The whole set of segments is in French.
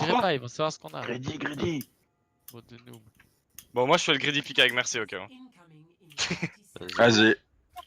tirez pas, ils vont savoir ce qu'on a. Greedy. Bot de noob. Bon, moi je fais le greedy pick avec merci, ok. Vas-y.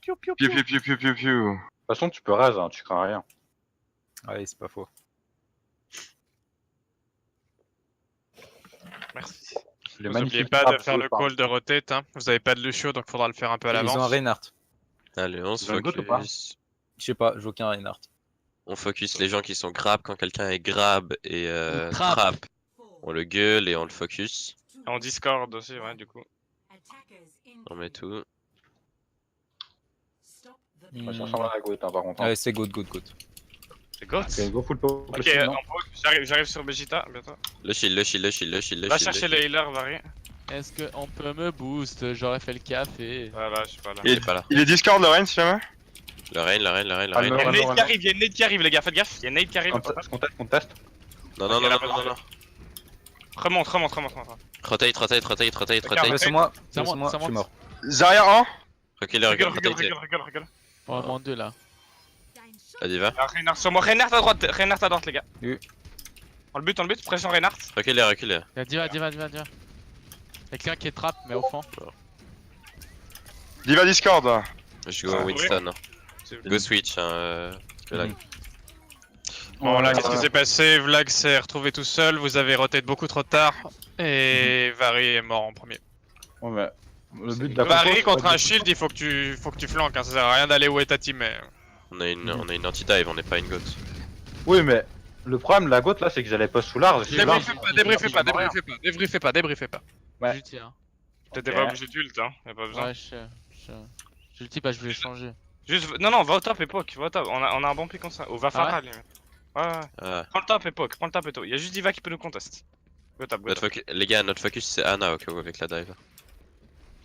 Piou, piou, Piu piou. piu piu piu piu piu. De toute façon, tu peux raser, hein, tu crains rien. Ouais, c'est pas faux. Merci. Les Vous oubliez magnifiques pas de trappes faire le par- call de rotate, hein. Vous avez pas de Lucio donc faudra le faire un peu à Ils ont un l'avance. Reinhardt. Allez, on se Vous avez le goût ou pas focus. Je sais pas, j'ai aucun Reinhardt. On focus les gens qui sont grab quand quelqu'un est grab et Ou trap. trap. On le gueule et on le focus. En Discord aussi, ouais, du coup. On met tout. Ouais, ça ressemble à la goutte, hein, par contre. hein. Ouais, c'est good. C'est GOAT. Ok, go full poke. Ok, possible, non en poke, j'arrive sur Vegeta bientôt. Le shield. Va chercher le healer, Vari. Est-ce qu'on peut me boost? J'aurais fait le café. Voilà, je suis pas là. Il est pas là. Il est Discord, le Rain, si jamais. Le rain. Il y a non, une non, nade non. qui arrive, il y a une nade qui arrive, les gars, faites gaffe. Il y a une nade qui arrive. On teste. Non. Remonte. Rotate. Laisse-moi, Ça monte, laisse-moi, ça je suis monte. mort. Zarya 1. Recule, rotate. Recule. On va demander là. Vas-y, va. Ah, Reinhardt sur moi, Reinhardt à droite, les gars. Oui. On le bute, pression Reinhardt. Recule. Diva. Y'a quelqu'un qui est trap, mais au fond. Diva Discord. Je go Winston. C'est- Go switch. Là. Bon là, qu'est-ce qui s'est passé? Vlag s'est retrouvé tout seul, vous avez rotate beaucoup trop tard. Et Vari est mort en premier. Ouais, mais le but de la Vari compo, contre c'est un shield, il faut que tu flanques, hein. Ça sert à rien d'aller où est ta team. Mais... On a une anti-dive, on n'est pas une goat. Oui, mais le problème de la goutte là, c'est que j'allais pas sous large. Débriefez pas. Ouais. J'ulti, hein. T'étais pas obligé d'ult, hein. Y'a pas besoin. Ouais, j'ulti, bah je voulais changer. Juste, non, va au top époque, va au top. On a un bon pick comme ça. Ou va Farah, limite. Ouais. Prends le top époque, Y'a juste Diva qui peut nous contester. Go top. Les gars, notre focus c'est Anna au cas où avec la dive.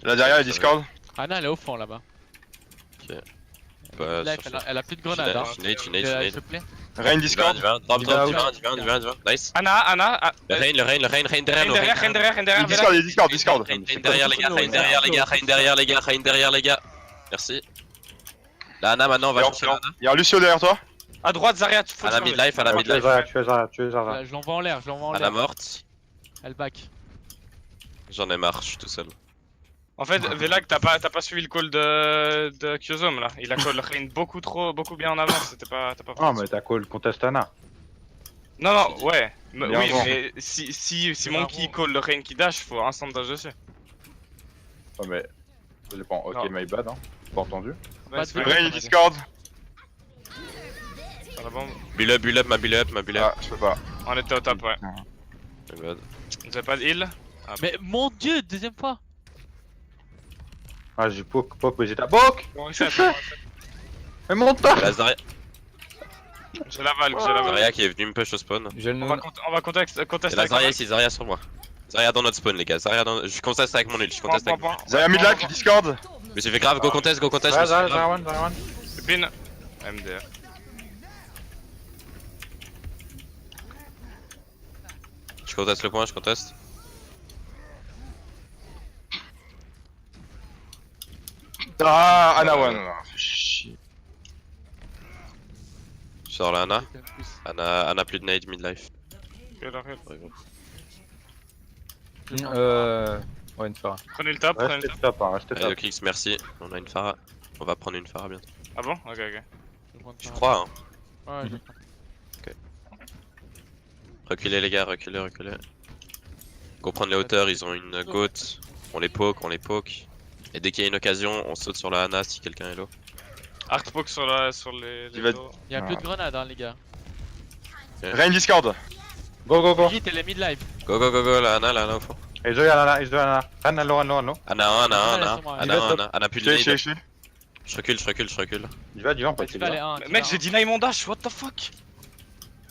Là derrière, il y a Discord. Anna elle est au fond là-bas. Bah, Life, elle a plus de grenades, hein. Je nade. S'il te plaît. Rain Discord. Drop, nice. Anna, Le rain derrière nous. derrière. Discord. Rain derrière les gars. Merci. La Anna maintenant, on va chercher la Anna. Il y a un Lucio derrière toi. À droite, Zarya, tu Anna midlife, Tu es Zarya. Je l'envoie en l'air, Anna morte. Elle back. J'en ai marre, je suis tout seul. En fait, Velag, t'as pas suivi le call de Kyozom là. Il a call Rain beaucoup bien en avance. T'as pas Ah, mais t'as call contest Anna. Non, ouais. Bien Oui, avant. mais si Monkey call le Rain qui dash, faut instant dash dessus. Ouais, mais. Ça dépend. Ok, Non. my bad, hein. Pas entendu. Pas de Rain Discord. Build up, ma build up. Ah, je peux pas. On était au top, ouais. My bad. Vous avez pas de heal? Mais mon dieu, deuxième fois. Ah, j'ai poke, Vegeta. Poke. Bon, reset. Mais monte pas. La Zarya J'ai la valve. qui est venue me push au spawn. J'ai le On va noon. contester Et la Zarya ici, Zarya sur moi. Zarya dans notre spawn les gars, je conteste avec mon ult, Zarya midlife, Discord. Mais j'ai fait grave, go contest, Zarya one. Pin. MDR. Je conteste le point, je conteste. Ah, Anna one. Chier. Je sors la Anna. Anna plus de nade midlife. Ouais, une Pharah. Prenez le top, Restez top, hein, restez Allez, top. Okix, merci. On a une Pharah. On va prendre une Pharah bientôt. Ah bon? Ok. Je crois, hein. Ouais, Reculez les gars, reculez. Go prendre les hauteurs, ils ont une goat. On les poke. Et dès qu'il y a une occasion, on saute sur la Anna si quelqu'un est low. Arc poke sur les Il va- dos. Y'a plus de grenades, hein, les gars. Rain Discord. Go. Vite, elle est mid-life. Go, la Anna au fond. Et je Anna. Anna low. Anna plus de nade. Je Je recule. Il va, on peut Tu vas les 1. Mec, j'ai deny mon dash, what the fuck?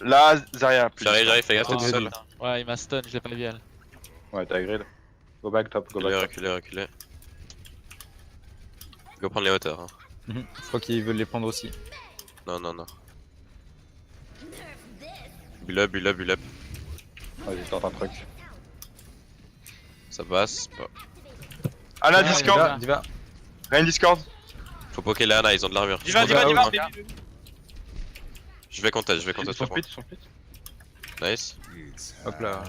Là, Zarya. plus J'arrive, fais gaffe, t'es Oh, tout seul. Ouais, il m'a stun, je l'ai pas vu elle. Ouais, t'as grid. Go back top, go back top. Reculez. Go prendre les hauteurs. Hein. Je crois qu'ils veulent les prendre aussi. Non. Build up. Vas-y, tente un truc. Ça passe. Pas. Anna Ouais, Discord. Diva. Rain Discord. Faut poker les Anna, ils ont de l'armure. Diva. Je vais contester, Son split. Nice. Hop là.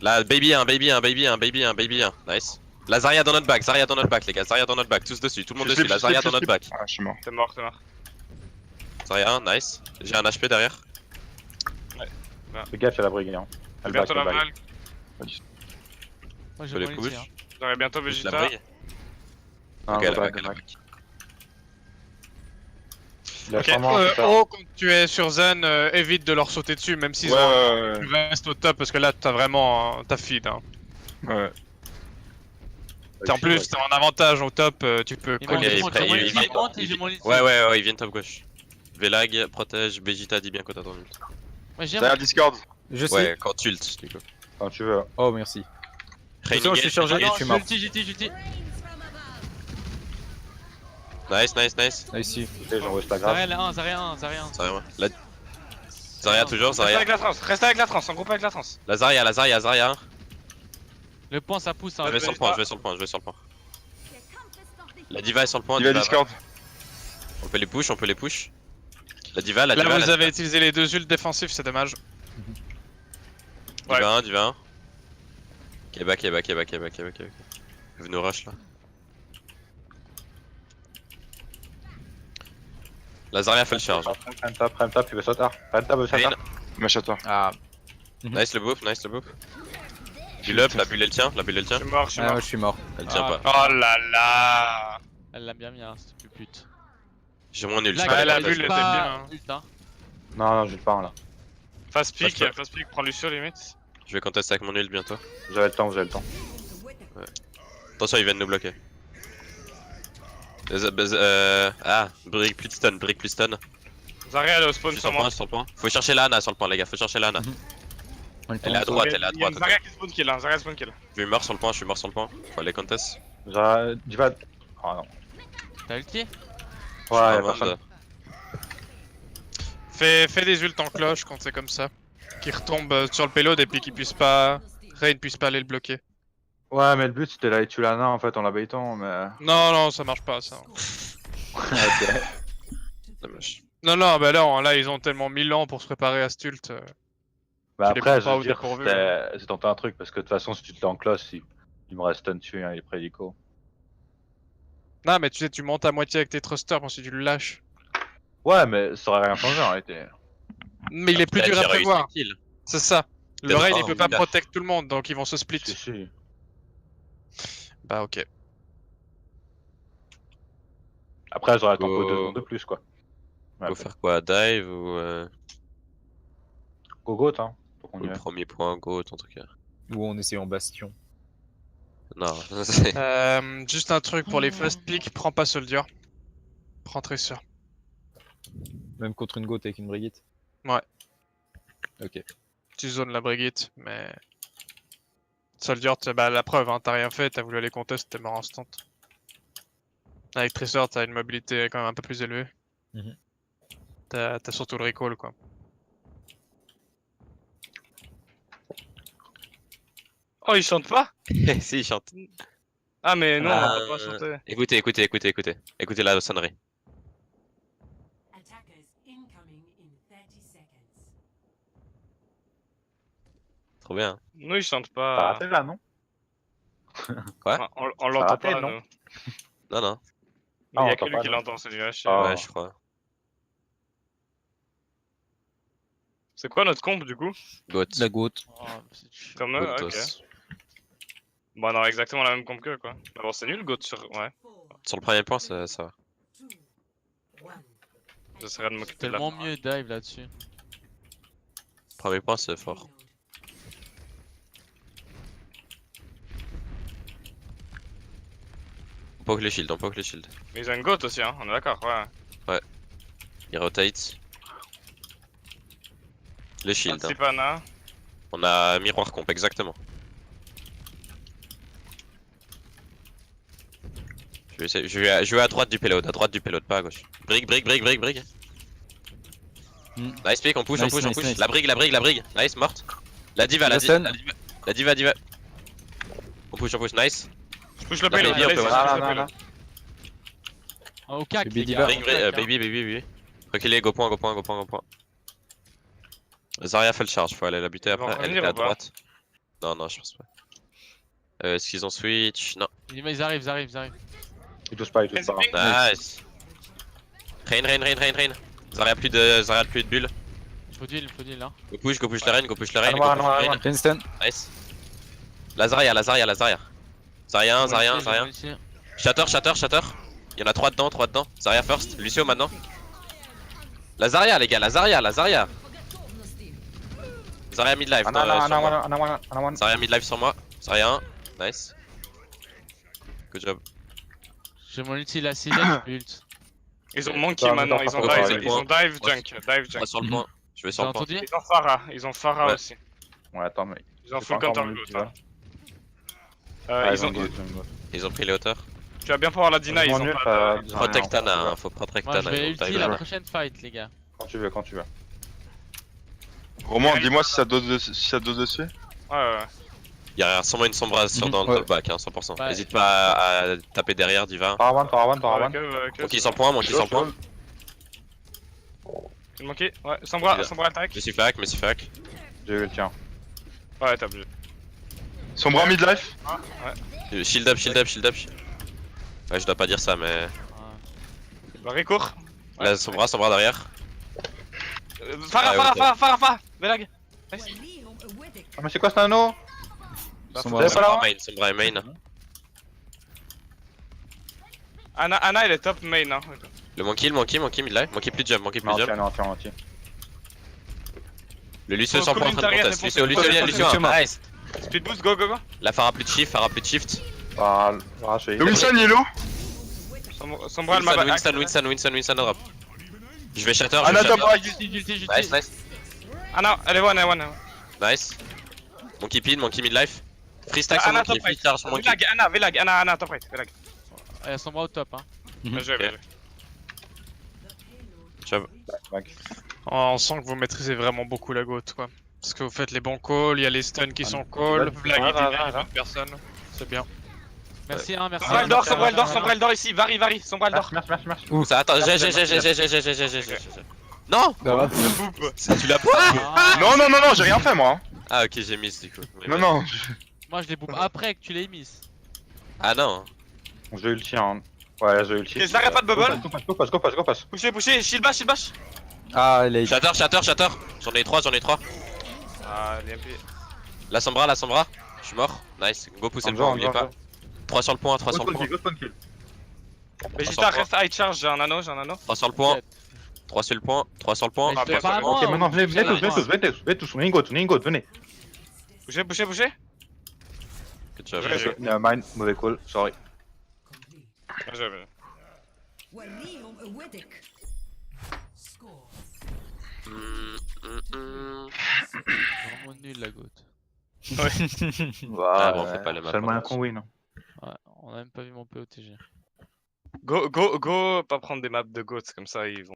Là, baby 1, baby 1, baby 1, baby 1, baby 1. Nice. La Zarya dans notre back, Zarya dans notre back, les gars. Zarya dans notre back, tous dessus, tout le monde dessus. La Zarya dans notre back. Ah, je suis mort. T'es mort, t'es mort. Zarya 1, nice. J'ai un HP derrière. Fais gaffe, y'a la brigue. Hein. Elle back, Bientôt la elle back. vague. Moi Je j'ai les mon push. ulti, hein. J'aurai bientôt La Vegeta. brigue. Non, Ok, elle la back, back, elle la back. back. Il a Ok, sûrement un super. oh, quand tu es sur Zen, évite de leur sauter dessus, même s'ils Ouais, ont. ouais, Tu restes au top parce que là, t'as vraiment. T'as feed. Hein. ouais. En plus, t'es en avantage au top, tu peux. Il Ok, monte, il il monte, prend- j'ai mon il- ulti, il- il monte et il- j'ai mon ulti. Ouais, ouais, ouais, il vient top gauche. Velag, protège, Vegeta, dis bien quand t'as ton ult. Ouais, j'ai Derrière Discord. Je sais. Ouais, quand tu ult, du coup. Quand tu veux. Oh, merci. Raining je suis Gale, chargé. Raining je suis j'ai mort. ulti, j'ai ulti. Gale. Nice, nice, nice. Nice. J'en vois pas grave. Zarya 1, Zarya 1, Zarya 1. Zarya, la... Zarya toujours, Reste Zarya. avec la trans, reste avec la trans, en groupe avec la trans. La Zarya, Zarya. Le point ça pousse. Hein. Je vais sur le point, je vais sur le point, je vais sur le point. La diva est sur le point, Il va diva. Discord. On peut les push, on peut les push. La diva, la Là, diva. vous la avez utilisé les deux ults défensifs, c'est dommage. diva 1, diva 1. Ok, back. Vous nous rush là. La Zarya fait le charge. Prime top, tu veux sauter. Prime top, veut sauter. Lane. Match à toi. Ah, Nice le buff, nice le buff. Build up, la bulle elle tient, la bulle elle Je tient. suis mort, je suis ah, mort. je suis mort. Elle tient Ah. pas. Oh là là. Elle l'a bien mis, hein, cette pute. J'ai mon ult. Là, Ouais, la elle bulle est était pas bien, hein. ult, hein. Non, j'ai le pas là. Fast pick, Fast prends Lucio limite. Je vais contester avec mon ult bientôt. Vous avez le temps, vous avez le temps. Attention, ils viennent nous bloquer. Ah, brick plus stun, brick plus stun. Zarya elle est au Je spawn suis sur sur le moi. point, je suis sur le point. Faut chercher Lana sur le point, les gars, faut chercher Lana. On le Elle est à tente. droite, elle est à Il y a une droite. Zarya qui spawn kill, hein, Zarya spawn kill. Je suis mort sur le point, je suis mort sur le point. Faut aller contest. Diva. Oh non. T'as ulti? Ouais, Je y'a suis en personne. mode- Fais des ults en cloche quand c'est comme ça. Qui retombent sur le payload et puis qu'ils puissent pas. Rain puisse pas aller le bloquer. Ouais, mais le but c'était d'aller tuer la nain en fait en la baitant, mais. Non, non, ça marche pas ça. Ok. Dommage. Non, non, bah là ils ont tellement 1000 ans pour se préparer à cet ult. Bah Tu les après, prends pas je au veux dire, dépourvu, c'est tenter un truc parce que de toute façon, si tu te en close, il me reste stun dessus, hein, il est prédico. Non, mais tu sais, tu montes à moitié avec tes thrusters, ensuite tu le lâches. Ouais, mais ça aurait rien changé en réalité. Mais il est plus Après, dur à j'ai réussi prévoir. le kill. C'est ça. Le Peut-être raid pas, il peut on pas lâche. protect tout le monde, donc ils vont se split. Si, si. Bah ok. Après, j'aurais ton Oh. coup 2 secondes de plus quoi. Ouais, Faut faire quoi? Dive ou go goat, hein. Faut qu'on y le aille. premier point, go, en tout cas. Ou on essaie en bastion. Non, c'est. Juste un truc pour les fast picks, prends pas Soldier. Prends Tracer. Même contre une goat avec une Brigitte. Ouais. Ok. Tu zones la Brigitte, mais. Soldier, bah la preuve, hein, t'as rien fait, t'as voulu aller contest, t'es mort instant. Avec Tracer, t'as une mobilité quand même un peu plus élevée. Mhm. T'as surtout le recall quoi. Oh, il chante pas? Si, il chante. Ah, mais non, on Ah, peut pas chanter. Écoutez, écoutez la sonnerie. Attackers incoming in 30 seconds. Trop bien. Nous, il chante T'as pas. raté là, non? On l'entend raté, pas, non nous. Non, non. Il y on a que l'entend lui pas, qui non. l'entend, celui-là. je sais. Ah. Ouais, je crois. C'est quoi notre comp du coup? Goat. La goat. Oh, c'est chiant. Comme eux, ok. Goatos. Bon, on aura exactement la même comp qu'eux quoi. Mais bon, c'est nul, Goat sur. Ouais, Sur le premier point, ça va. je serais de m'occuper de la. Tellement mieux dive là-dessus. Premier point, c'est fort. On poke les shields, on poke les shields. Mais ils ont une Goat aussi, hein, on est d'accord, ouais. Il rotate. Les shields. hein. Sipana. On a miroir comp, exactement. Je vais à droite du payload, pas à gauche. Brig. Hmm. Nice pick, on push, Nice, on nice, push. nice. La brigue. Nice, morte. La diva, La stun. la diva. On push, nice. Je push le Là, payload, baby, on allez, peut je voir. push Ah, le là, payload. là. Ah, au cac, Baby les diva. gars. Brig, au cac, hein. baby. Reculez, go point. Zarya fait le charge, faut aller la buter Ils vont après. Elle revenir était à ou pas droite. Non, non, je pense pas. Est-ce qu'ils ont switch? Non. Ils arrivent, ils arrivent, ils arrivent. Il touche pas, il touche pas. Nice. Rain. Zarya plus de bulles. Faut deal là. Go push la reine, go push la reine. Anwar, Go push la Anwar, reine. Princeton. Nice. La Zarya. Zarya 1, Zarya 1. Shatter. Il y en a 3 dedans. Zarya first. Lucio maintenant. La Zarya, les gars, la Zarya. Zarya mid life. Zarya mid life sur moi. Zarya 1. Nice. Good job. J'ai mon ulti là, 6 je peux ult. Ils ont Monkey maintenant, ils ont dive junk. 3 sur le point. Je vais sur T'as le point. entendu? Ils ont Pharah Ouais. aussi. Ouais, attends, mais. Ils ont c'est full pas encore counter mon ulti, goat. là. Ah, Ils ont. go. Ils ont pris les hauteurs. Tu vas bien pouvoir la deny, ils ont pas. Protect Ana, hein, faut protect Moi je Ana. vais ils ont ulti time. la prochaine fight, les gars. Quand tu veux. Roman, dis-moi si ça dose dessus. Ouais. Il y a sûrement une sombra sur dans le Ouais. top back, hein, 100%. Ouais. N'hésite pas à taper derrière, Diva. T'auras one. Monkey sans point. Monkey, ouais, Sombra attaque. Messi Flack. J'ai eu le tien. Ouais, t'as obligé. Son bras midlife. Shield up. Ouais, je dois pas dire ça, mais. Barré court. Là, son bras derrière. Farah, Velag. Ah, mais c'est quoi ce nano? Son Vous avez pas la main? Son bras est main. Ana, elle est top main, hein. Le monkey midlife. Monkey plus de jump. Entier. Le Lucio Faut sans point en cool train de derrière, contest. c'est bon. Lucio, nice. Speed boost, go. La Farah plus de shift. Ah, je Le Wilson, il est low. Sombra, elle m'a Winston drop. Je vais shatter. Ana top right. J'utilise. Nice. Ana, elle est one. Nice. Monkey pin, monkey midlife. Freestack sur Ana monkey, top right. free charge monkey. Velag, Ana top right. Velag. Il y a son bras au top, hein. Bien joué. On sent que vous maîtrisez vraiment beaucoup la goat, quoi. Parce que vous faites les bons calls, il y a les stuns qui sont call, Vlag et Diva, il y a personne. C'est bien. Merci, hein, merci. Sombra elle dort ici, Vari, Sombra elle dort. Merci. Ça, attends, j'ai. Non! Ça va. Tu l'as pas? Non, j'ai rien fait moi. Ah, ok, j'ai miss du coup. Non. Moi je les boum après que tu l'aies mis. Ah non. J'ai eu le tien. Ouais, j'ai eu le tien. Ok, Zarya pas de bubble. Go pass. Poussez, shield bash. Ah, les. Shatter. J'en ai 3. Ah, elle est MP. La sombra. Je suis mort. Nice. Go pousser le point, oubliez pas. 3 sur le point. Vegeta reste high charge, j'ai un anneau. 3 sur le point. 3 sur le point. Mais je fais pas à moi, Ok, hein. maintenant venez tous, venez. Bougez. Good job. Mine, mauvais call, sorry. Bien joué. Score. Vraiment nul la goat. Ah bon, on fait pas les maps. C'est le moyen qu'on win. Ouais, on a même pas vu mon POTG. Go, pas prendre des maps de GOAT comme ça, ils vont.